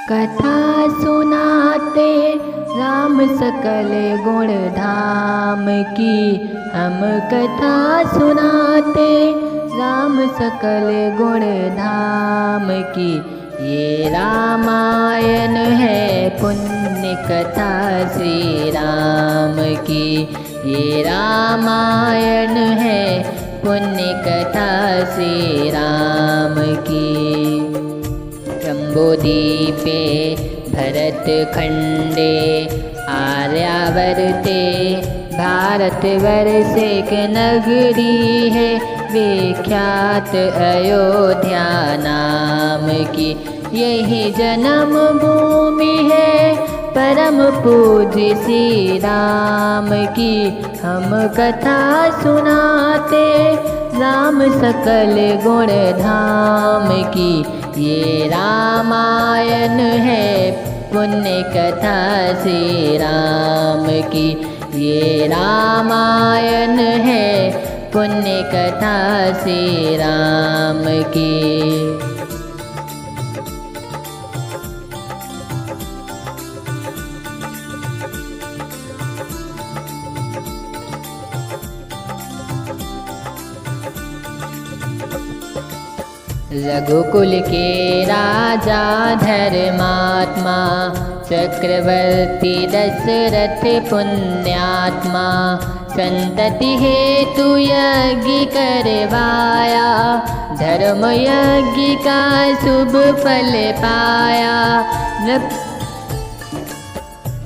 कथा सुनाते राम सकल गुण धाम की। हम कथा सुनाते राम सकल गुण धाम की। ये रामायण है पुण्य कथा श्री राम की। ये रामायण है पुण्य कथा श्री राम की। जम्बूद्वीपे भरतखंडे आर्यावर्ते भारतवर्ष एक नगरी है विख्यात अयोध्या नाम की। यही जन्म भूमि है परम पूज्य श्री राम की। हम कथा सुनाते राम सकल गुण धाम की। ये रामायण है पुण्य कथा श्री राम की। ये रामायण है पुण्य कथा श्री राम की। रघुकुल के राजा धर्मात्मा चक्रवर्ती दशरथ पुण्यात्मा। संतति हेतु यज्ञ करवाया धर्म यज्ञ का शुभ फल पाया।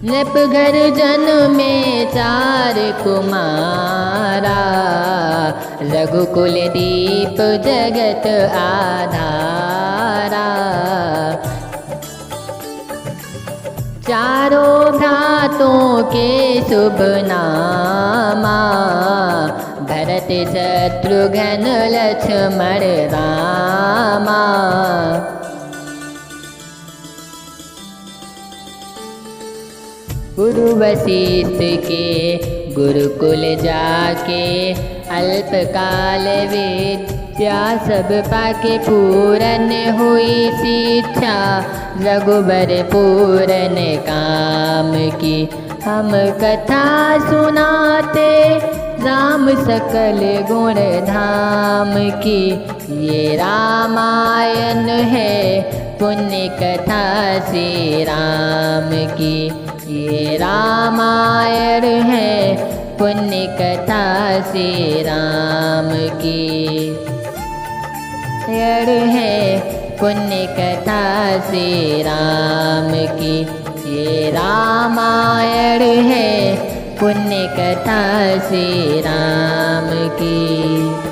नृप घर जन्मे चार कुमारा। रघुकुल दीप जगत आधारा। चारों भ्रातों के शुभ नामा। भरत शत्रुघ्न लक्ष्मण रामा। गुरु वशिष्ठ के गुरुकुल जाके अल्पकाल विद्या सब पाके पूरन हुई शिक्षा रघुबर पूरन काम की। हम कथा सुनाते राम सकल गुण धाम की। ये रामायण है पुण्य कथा श्री राम की। ये रामायण है पुण्य कथा श्री राम की। है पुण्य कथा श्री राम की। ये रामायण है पुण्य कथा श्री राम की।